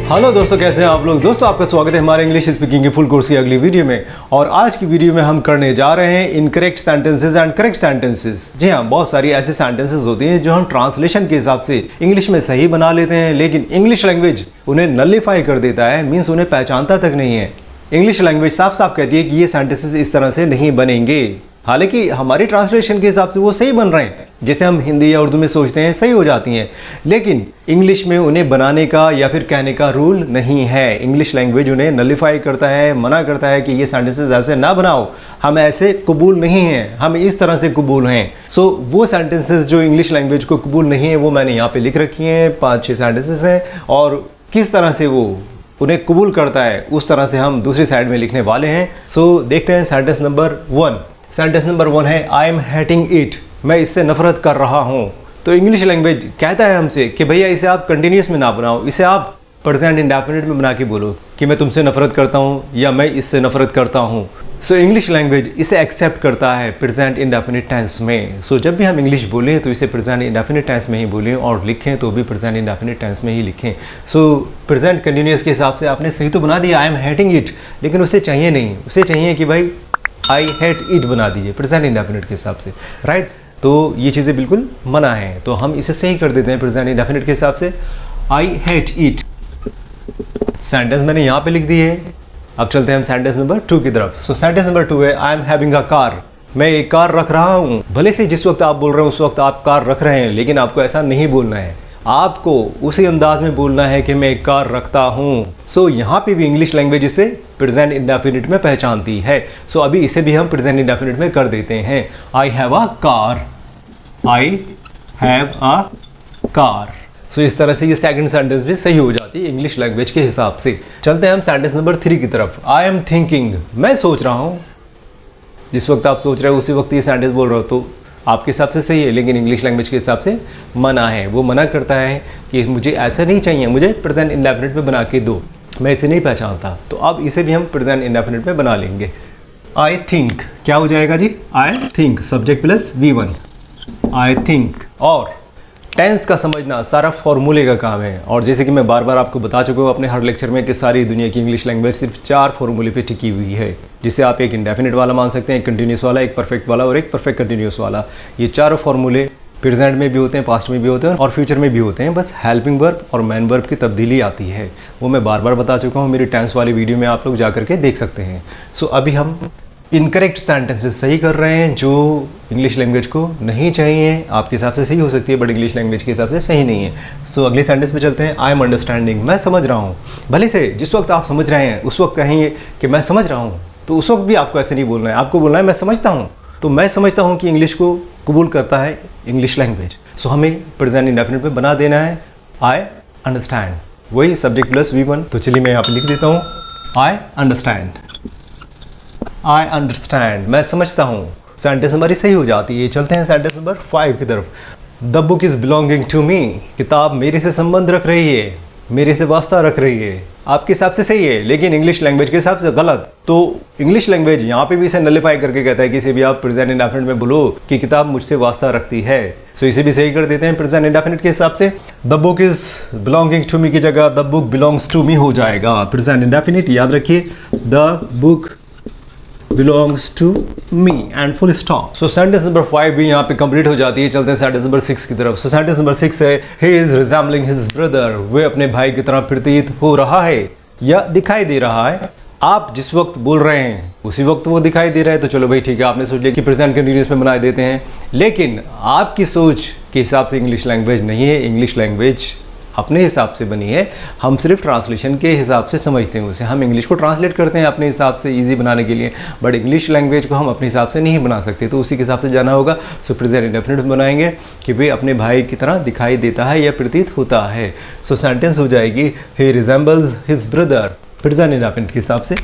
Hello दोस्तों, कैसे हैं आप लोग। दोस्तों आपका स्वागत है हमारे इंग्लिश स्पीकिंग की फुल कोर्स की अगली वीडियो में। और आज की वीडियो में हम करने जा रहे हैं incorrect sentences and correct sentences. जी हाँ, बहुत सारी ऐसे सेंटेंसेस होती हैं जो हम ट्रांसलेशन के हिसाब से इंग्लिश में सही बना लेते हैं, लेकिन इंग्लिश लैंग्वेज उन्हें नलिफाई कर देता है, मीन्स उन्हें पहचानता तक नहीं है। इंग्लिश लैंग्वेज साफ साफ कहती है कि ये सेंटेंसेस इस तरह से नहीं बनेंगे, हालांकि हमारी ट्रांसलेशन के हिसाब से वो सही बन रहे हैं, जैसे हम हिंदी या उर्दू में सोचते हैं सही हो जाती हैं, लेकिन इंग्लिश में उन्हें बनाने का या फिर कहने का रूल नहीं है। इंग्लिश लैंग्वेज उन्हें नलिफाई करता है, मना करता है कि ये सेंटेंसेस ऐसे ना बनाओ, हम ऐसे कबूल नहीं हैं, हम इस तरह से कबूल हैं। सो वो सेंटेंसेस जो इंग्लिश लैंग्वेज को कबूल नहीं है वो मैंने यहाँ पे लिख रखी हैं, 5-6 सेंटेंसेस हैं, और किस तरह से वो उन्हें कबूल करता है उस तरह से हम दूसरी साइड में लिखने वाले हैं। सो देखते हैं सेंटेंस नंबर 1। सेंटेंस नंबर 1 है आई एम हेटिंग इट, मैं इससे नफरत कर रहा हूँ। तो इंग्लिश लैंग्वेज कहता है हमसे कि भैया इसे आप कंटिन्यूस में ना बनाओ, इसे आप प्रेजेंट इंडेफिनिट में बना के बोलो कि मैं तुमसे नफरत करता हूँ या मैं इससे नफरत करता हूँ। सो इंग्लिश लैंग्वेज इसे एक्सेप्ट करता है प्रेजेंट इंडेफिनिट टेंस में। सो जब भी हम इंग्लिश बोलें तो इसे प्रेजेंट इंडेफिनिट टेंस में ही बोलें, और लिखें तो भी प्रेजेंट इंडेफिनिट टेंस में ही लिखें। सो प्रेजेंट कंटिन्यूस के हिसाब से आपने सही तो बना दिया आई एम हेटिंग इट, लेकिन उसे चाहिए नहीं, उसे चाहिए कि भाई आई हेट इट बना दीजिए प्रेजेंट इंडेफिनिट के हिसाब से, राइट। तो ये चीज़ें बिल्कुल मना है, तो हम इसे सही कर देते हैं प्रेजेंट इंडेफिनिट के हिसाब से, आई हेट इट। सेंटेंस मैंने यहाँ पे लिख दी है। अब चलते हैं हम सेंटेंस नंबर 2 की तरफ। सो सेंटेंस नंबर 2 है I am having a car, मैं एक कार रख रहा हूँ। भले से जिस वक्त आप बोल रहे हैं उस वक्त आप कार रख रहे हैं, लेकिन आपको ऐसा नहीं बोलना है, आपको उसी अंदाज में बोलना है कि मैं एक कार रखता हूँ। सो यहाँ पे भी इंग्लिश लैंग्वेज इसे प्रेजेंट इंडेफिनिट में पहचानती है। सो अभी इसे भी हम प्रेजेंट इंडेफिनिट में कर देते हैं, I have a car, I have a car. So इस तरह से ये सेकंड सेंटेंस भी सही हो जाती है इंग्लिश लैंग्वेज के हिसाब से। चलते हैं हम सेंटेंस नंबर 3 की तरफ। आई एम थिंकिंग, मैं सोच रहा हूँ। जिस वक्त आप सोच रहे हो उसी वक्त ये सेंटेंस बोल रहे हो तो आपके हिसाब से सही है, लेकिन इंग्लिश लैंग्वेज के हिसाब से मना है। वो मना करता है कि मुझे ऐसा नहीं चाहिए, मुझे प्रेजेंट इंडेफिनिट में बना के दो, मैं इसे नहीं पहचानता। तो अब इसे भी हम प्रेजेंट इंडेफिनिट में बना लेंगे। आई थिंक क्या हो जाएगा जी, I think subject plus V1, I think. और टेंस का समझना सारा फॉर्मूले का काम है, और जैसे कि मैं बार बार आपको बता चुका हूँ अपने हर लेक्चर में कि सारी दुनिया की इंग्लिश लैंग्वेज सिर्फ 4 फॉर्मूले पे टिकी हुई है, जिसे आप एक इंडेफिनिट वाला मान सकते हैं, एक कंटिन्यूस वाला, एक परफेक्ट वाला और एक परफेक्ट कंटिन्यूस वाला। ये चारों फॉर्मूले प्रेजेंट में भी होते हैं, पास्ट में भी होते हैं और फ्यूचर में भी होते हैं, बस हेल्पिंग वर्ब और मेन वर्ब की तब्दीली आती है। वो मैं बार बार बता चुका हूँ, मेरी टेंस वाली वीडियो में आप लोग जा करके देख सकते हैं। सो अभी हम इनकरेक्ट सेंटेंसेस सही कर रहे हैं जो इंग्लिश लैंग्वेज को नहीं चाहिए। आपके हिसाब से सही हो सकती है बट इंग्लिश लैंग्वेज के हिसाब से सही नहीं है। सो अगले सेंटेंस पे चलते हैं। आई एम अंडरस्टैंडिंग, मैं समझ रहा हूँ। भले से जिस वक्त आप समझ रहे हैं उस वक्त कहेंगे कि मैं समझ रहा हूँ, तो उस वक्त भी आपको ऐसे नहीं बोलना है, आपको बोलना है मैं समझता हूँ। तो मैं समझता हूँ कि इंग्लिश को कबूल करता है इंग्लिश लैंग्वेज। सो हमें प्रेजेंट इंडेफिनिट में बना देना है आई अंडरस्टैंड, वही सब्जेक्ट प्लस V1। तो चलिए मैं यहाँ पे लिख देता हूँ आई अंडरस्टैंड, आई अंडरस्टैंड, मैं समझता हूँ। सेंटेंस हमारी सही हो जाती है। चलते हैं सेंटेंस नंबर 5 की तरफ। The book is belonging to me, किताब मेरे से संबंध रख रही है, मेरे से वास्ता रख रही है। आपके हिसाब से सही है, लेकिन इंग्लिश लैंग्वेज के हिसाब से गलत। तो इंग्लिश लैंग्वेज यहाँ पे भी इसे नलिफाई करके कहता है कि इसे भी आप प्रेजेंट इंडेफिनिट में बोलो कि किताब मुझसे वास्ता रखती है। सो इसे भी सही कर देते हैं प्रेजेंट इंडेफिनिट के हिसाब से। The book is belonging to me की जगह the book belongs to me हो जाएगा प्रेजेंट इंडेफिनिट। याद रखिए, the book belongs to me and full stop। So sentence number 5 भी यहाँ पे कंप्लीट हो जाती है। चलते हैं सेंटेंस नंबर 6 की तरफ। So सेंटेंस नंबर 6 है he is resembling his brother, वे अपने भाई की तरह प्रतीत हो रहा है या दिखाई दे रहा है। आप जिस वक्त बोल रहे हैं उसी वक्त वो दिखाई दे रहा है, तो चलो भाई ठीक है, आपने सोच लिया कि प्रेजेंट कंटिन्यूस में बना देते हैं, लेकिन आपकी सोच के हिसाब से इंग्लिश लैंग्वेज नहीं है। इंग्लिश लैंग्वेज अपने हिसाब से बनी है, हम सिर्फ ट्रांसलेशन के हिसाब से समझते हैं उसे। हम इंग्लिश को ट्रांसलेट करते हैं अपने हिसाब से ईजी बनाने के लिए, बट इंग्लिश लैंग्वेज को हम अपने हिसाब से नहीं बना सकते, तो उसी के हिसाब से जाना होगा। सो प्रेजेंट इंडेफिनिट बनाएंगे कि वे अपने भाई की तरह दिखाई देता है या प्रतीत होता है। सो सेंटेंस हो जाएगी he resembles his brother, present indefinite के हिसाब से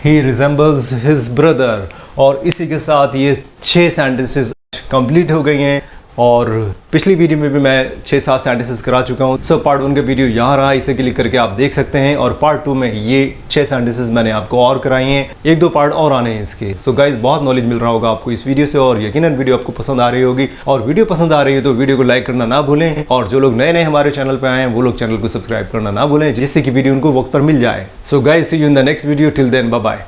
ही रिजेंबल्स हिज ब्रदर। और इसी के साथ ये 6 सेंटेंसेस कंप्लीट हो गई हैं। और पिछली वीडियो में भी मैं 6-7 सेंटेंसेस करा चुका हूँ। सो पार्ट 1 का वीडियो यहाँ रहा, इसे क्लिक करके आप देख सकते हैं। और पार्ट 2 में ये 6 सेंटेंसेस मैंने आपको और कराए हैं, 1-2 पार्ट और आने हैं इसके। सो गाइज बहुत नॉलेज मिल रहा होगा आपको इस वीडियो से, और यकीनन वीडियो आपको पसंद आ रही होगी। और वीडियो पसंद आ रही है तो वीडियो को लाइक करना ना भूलें, और जो लोग नए नए हमारे चैनल पर आए हैं वो लोग चैनल को सब्सक्राइब करना ना भूलें, जिससे कि वीडियो उनको वक्त पर मिल जाए। So guys see you in the next video, till then bye bye.